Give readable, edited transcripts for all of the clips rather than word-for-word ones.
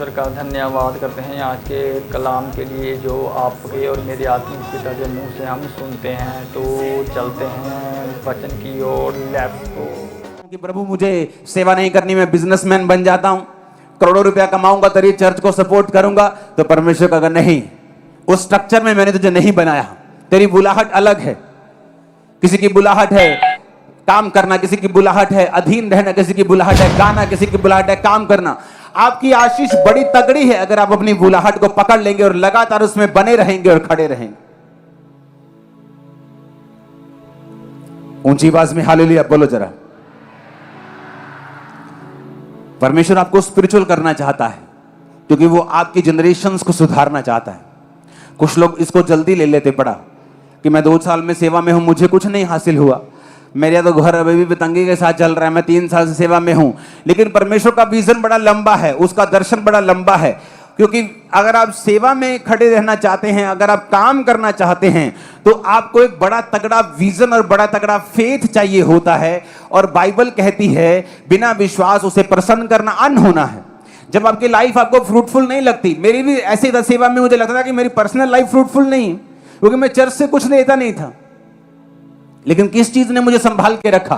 परमेश्वर का धन्यवाद करते हैं आज के कलाम के लिए जो आपके और मेरे आत्मिक पिता के मुंह से हम सुनते हैं। तो चलते हैं वचन की ओर। Let's go. कि प्रभु मुझे सेवा नहीं करनी, मैं बिजनेसमैन बन जाता हूं, करोड़ों रुपया कमाऊंगा तभी चर्च को सपोर्ट करूंगा। तो परमेश्वर का अगर नहीं, उस स्ट्रक्चर में मैंने तुझे नहीं बनाया। तेरी बुलाहट अलग है। किसी की बुलाहट है काम करना, किसी की बुलाहट है अधीन रहना, किसी की बुलाहट है गाना, किसी की बुलाहट है काम करना। आपकी आशीष बड़ी तगड़ी है अगर आप अपनी बुलाहट को पकड़ लेंगे और लगातार उसमें बने रहेंगे और खड़े रहेंगे। ऊंची आवाज में हालेलुया बोलो जरा। परमेश्वर आपको स्पिरिचुअल करना चाहता है क्योंकि वो आपकी जनरेशंस को सुधारना चाहता है। कुछ लोग इसको जल्दी ले लेते पड़ा कि मैं 2 साल में सेवा में हूं, मुझे कुछ नहीं हासिल हुआ, मेरा तो घर अभी भी तंगी के साथ चल रहा है, मैं 3 साल से सेवा में हूं। लेकिन परमेश्वर का विजन बड़ा लंबा है, उसका दर्शन बड़ा लंबा है। क्योंकि अगर आप सेवा में खड़े रहना चाहते हैं, अगर आप काम करना चाहते हैं, तो आपको एक बड़ा तगड़ा विजन और बड़ा तगड़ा फेथ चाहिए होता है। और बाइबल कहती है बिना विश्वास उसे प्रसन्न करना अनहोना है। जब आपकी लाइफ आपको फ्रूटफुल नहीं लगती, मेरी भी ऐसे था सेवा में, मुझे लगता था कि मेरी पर्सनल लाइफ फ्रूटफुल नहीं, क्योंकि मैं चर्च से कुछ लेता नहीं था। लेकिन किस चीज ने मुझे संभाल के रखा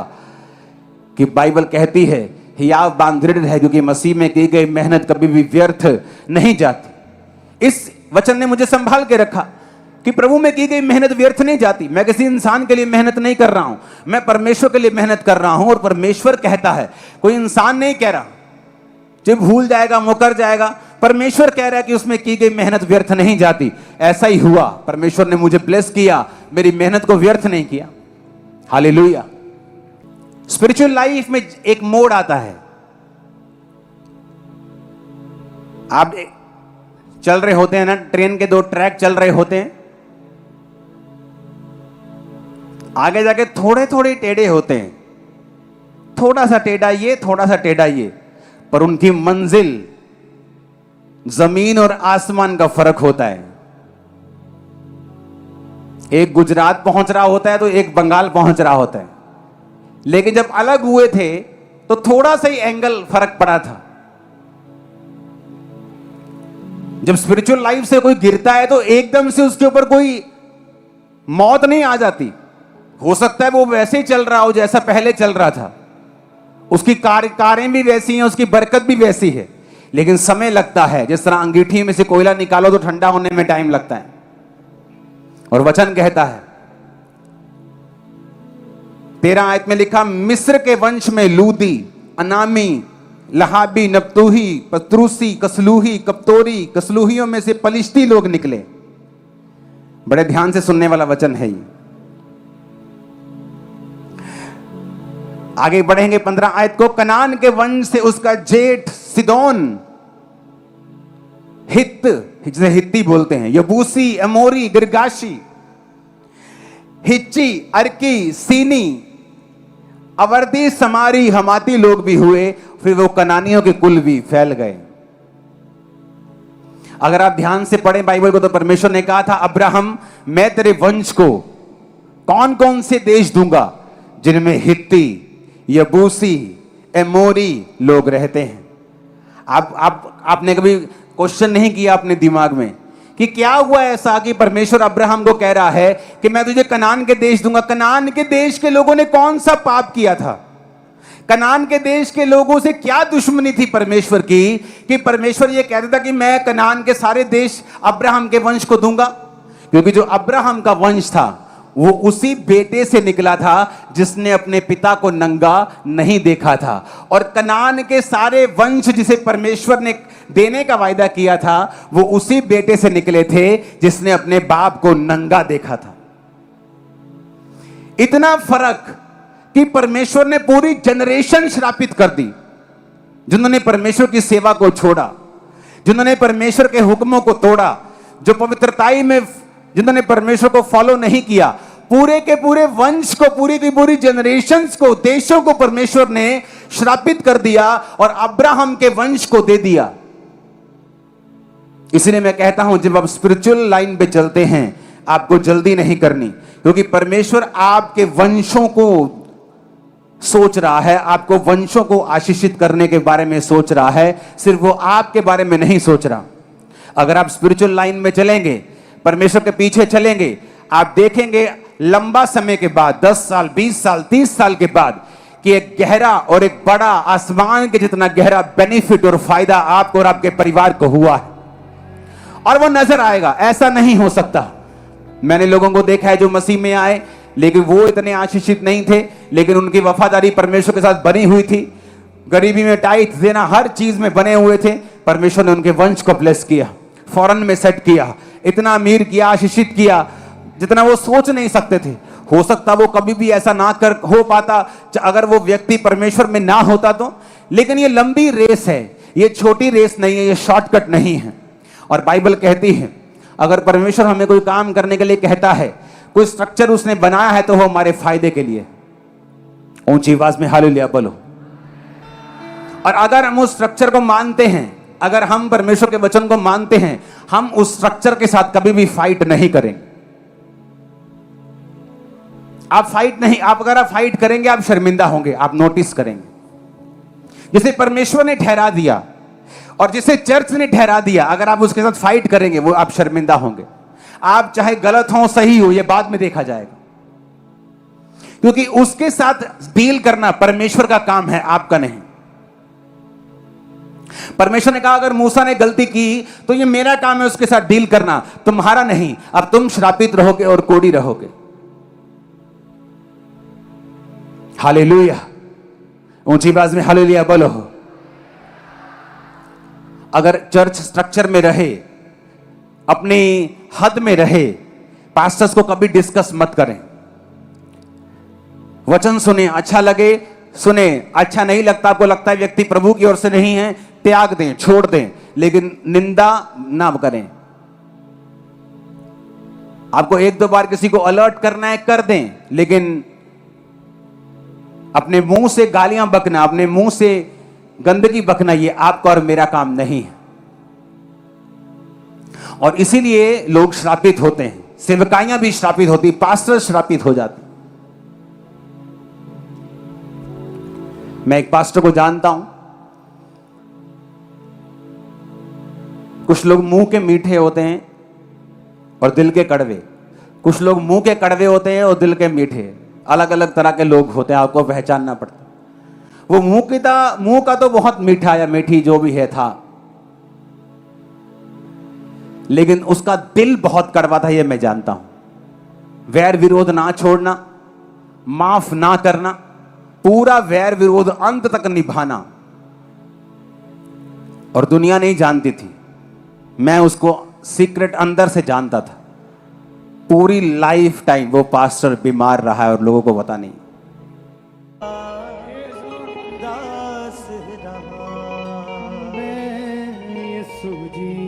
कि बाइबल कहती है हियाव बांध दृढ़ है, क्योंकि मसीह में की गई मेहनत कभी भी व्यर्थ नहीं जाती। इस वचन ने मुझे संभाल के रखा कि प्रभु में की गई मेहनत व्यर्थ नहीं जाती। मैं किसी इंसान के लिए मेहनत नहीं कर रहा हूं, मैं परमेश्वर के लिए मेहनत कर रहा हूं। और परमेश्वर कहता है, कोई इंसान नहीं कह रहा जो भूल जाएगा मुकर जाएगा, परमेश्वर कह रहा है कि उसमें की गई मेहनत व्यर्थ नहीं जाती। ऐसा ही हुआ, परमेश्वर ने मुझे ब्लेस किया, मेरी मेहनत को व्यर्थ नहीं किया। हालेलुया। स्पिरिचुअल लाइफ में एक मोड़ आता है। आप चल रहे होते हैं ना, ट्रेन के 2 ट्रैक चल रहे होते हैं, आगे जाके थोड़े थोड़े टेढ़े होते हैं, थोड़ा सा टेढ़ा ये, थोड़ा सा टेढ़ा ये, पर उनकी मंजिल जमीन और आसमान का फर्क होता है। एक गुजरात पहुंच रहा होता है तो एक बंगाल पहुंच रहा होता है। लेकिन जब अलग हुए थे तो थोड़ा सा ही एंगल फर्क पड़ा था। जब स्पिरिचुअल लाइफ से कोई गिरता है तो एकदम से उसके ऊपर कोई मौत नहीं आ जाती। हो सकता है वो वैसे ही चल रहा हो जैसा पहले चल रहा था, उसकी कारें भी वैसी हैं, उसकी बरकत भी वैसी है, लेकिन समय लगता है। जिस तरह अंगीठी में से कोयला निकालो तो ठंडा होने में टाइम लगता है। और वचन कहता है 13 आयत में लिखा, मिस्र के वंश में लूदी, अनामी, लहाबी, नप्तूही, पत्रूसी, कसलूही, कप्तोरी, कसलूहियों में से पलिश्ती लोग निकले। बड़े ध्यान से सुनने वाला वचन है ये। आगे बढ़ेंगे 15 आयत को। कनान के वंश से उसका जेठ सिदोन, हित जिसे हित्ती बोलते हैं, यबूसी, अमोरी, गिरगाशी, हिच्ची, अर्की, सीनी, अवर्दी, समारी, हमाती लोग भी हुए। फिर वो कनानियों के कुल भी फैल गए। अगर आप ध्यान से पढ़ें बाइबल को तो परमेश्वर ने कहा था, अब्राहम मैं तेरे वंश को कौन कौन से देश दूंगा जिनमें हित्ती, यबूसी, एमोरी लोग रहते हैं। आपने कभी क्वेश्चन नहीं किया अपने दिमाग में कि क्या हुआ ऐसा कि परमेश्वर अब्राहम को कह रहा है कि मैं तुझे कनान के देश दूंगा। कनान के देश के लोगों ने कौन सा पाप किया था? कनान के देश के लोगों से क्या दुश्मनी थी परमेश्वर की कि परमेश्वर ये कहता था कि मैं कनान के सारे देश अब्राहम के वंश को दूंगा? क्योंकि जो अब्राहम का वंश था वो उसी बेटे से निकला था जिसने अपने पिता को नंगा नहीं देखा था। और कनान के सारे वंश जिसे परमेश्वर ने देने का वायदा किया था वो उसी बेटे से निकले थे जिसने अपने बाप को नंगा देखा था। इतना फर्क कि परमेश्वर ने पूरी जनरेशन श्रापित कर दी जिन्होंने परमेश्वर की सेवा को छोड़ा, जिन्होंने परमेश्वर के हुक्मों को तोड़ा, जो पवित्रताई में जिन्होंने परमेश्वर को फॉलो नहीं किया। पूरे के पूरे वंश को, पूरी की पूरी जनरेशंस को, देशों को परमेश्वर ने श्रापित कर दिया और अब्राहम के वंश को दे दिया। इसलिए मैं कहता हूं जब आप स्पिरिचुअल लाइन पे चलते हैं आपको जल्दी नहीं करनी, क्योंकि परमेश्वर आपके वंशों को सोच रहा है, आपको वंशों को आशीषित करने के बारे में सोच रहा है, सिर्फ वो आपके बारे में नहीं सोच रहा। अगर आप स्पिरिचुअल लाइन में चलेंगे, परमेश्वर के पीछे चलेंगे, आप देखेंगे लंबा समय के बाद, 10 साल, 20 साल, 30 साल के बाद, कि एक गहरा और एक बड़ा आसमान के जितना गहरा बेनिफिट और फायदा आपको और आपके परिवार को हुआ है, और वो नजर आएगा। ऐसा नहीं हो सकता। मैंने लोगों को देखा है जो मसीह में आए, लेकिन वो इतने आशीषित नहीं थे, लेकिन उनकी वफादारी परमेश्वर के साथ बनी हुई थी। गरीबी में टाइट देना, हर चीज में बने हुए थे। परमेश्वर ने उनके वंश को ब्लेस किया, फौरन में सेट किया, इतना अमीर किया, आशीषित किया जितना वो सोच नहीं सकते थे। हो सकता वो कभी भी ऐसा ना कर हो पाता अगर वो व्यक्ति परमेश्वर में ना होता तो। लेकिन ये लंबी रेस है, ये छोटी रेस नहीं है, ये शॉर्टकट नहीं है। और बाइबल कहती है अगर परमेश्वर हमें कोई काम करने के लिए कहता है, कोई स्ट्रक्चर उसने बनाया है, तो वो हमारे फायदे के लिए। ऊंची आवाज में हालेलुया बोलो। और अगर हम उस स्ट्रक्चर को मानते हैं, अगर हम परमेश्वर के वचन को मानते हैं, हम उस स्ट्रक्चर के साथ कभी भी फाइट नहीं करेंगे। आप फाइट नहीं, अगर आप फाइट करेंगे आप शर्मिंदा होंगे, आप नोटिस करेंगे। जिसे परमेश्वर ने ठहरा दिया और जिसे चर्च ने ठहरा दिया, अगर आप उसके साथ फाइट करेंगे, वो आप शर्मिंदा होंगे। आप चाहे गलत हो सही हो, ये बाद में देखा जाएगा, क्योंकि उसके साथ डील करना परमेश्वर का काम है, आपका नहीं। परमेश्वर ने कहा अगर मूसा ने गलती की तो ये मेरा काम है उसके साथ डील करना, तुम्हारा नहीं। अब तुम श्रापित रहोगे और कोड़ी रहोगे। हालेलुया, ऊंची आवाज में हालेलुया बोलो। अगर चर्च स्ट्रक्चर में रहे, अपनी हद में रहे, पास्टर्स को कभी डिस्कस मत करें। वचन सुने, अच्छा लगे सुने, अच्छा नहीं लगता, आपको लगता है व्यक्ति प्रभु की ओर से नहीं है, त्याग दें, छोड़ दें, लेकिन निंदा ना करें। आपको 1-2 बार किसी को अलर्ट करना है, कर दें, लेकिन अपने मुंह से गालियां बकना, अपने मुंह से गंदगी बकना, ये आपका और मेरा काम नहीं है। और इसीलिए लोग श्रापित होते हैं, सेवकाइयां भी श्रापित होती, पास्टर श्रापित हो जाते। मैं एक पास्टर को जानता हूं, कुछ लोग मुंह के मीठे होते हैं और दिल के कड़वे, कुछ लोग मुंह के कड़वे होते हैं और दिल के मीठे। अलग अलग तरह के लोग होते हैं, आपको पहचानना पड़ता है। वो मुंह का तो बहुत मीठा या मीठी जो भी है था, लेकिन उसका दिल बहुत कड़वा था, ये मैं जानता हूं। वैर विरोध ना छोड़ना, माफ ना करना, पूरा वैर विरोध अंत तक निभाना। और दुनिया नहीं जानती थी, मैं उसको सीक्रेट अंदर से जानता था। पूरी लाइफ टाइम वो पास्टर बीमार रहा है और लोगों को पता नहीं। दास रहा मैं यीशु जी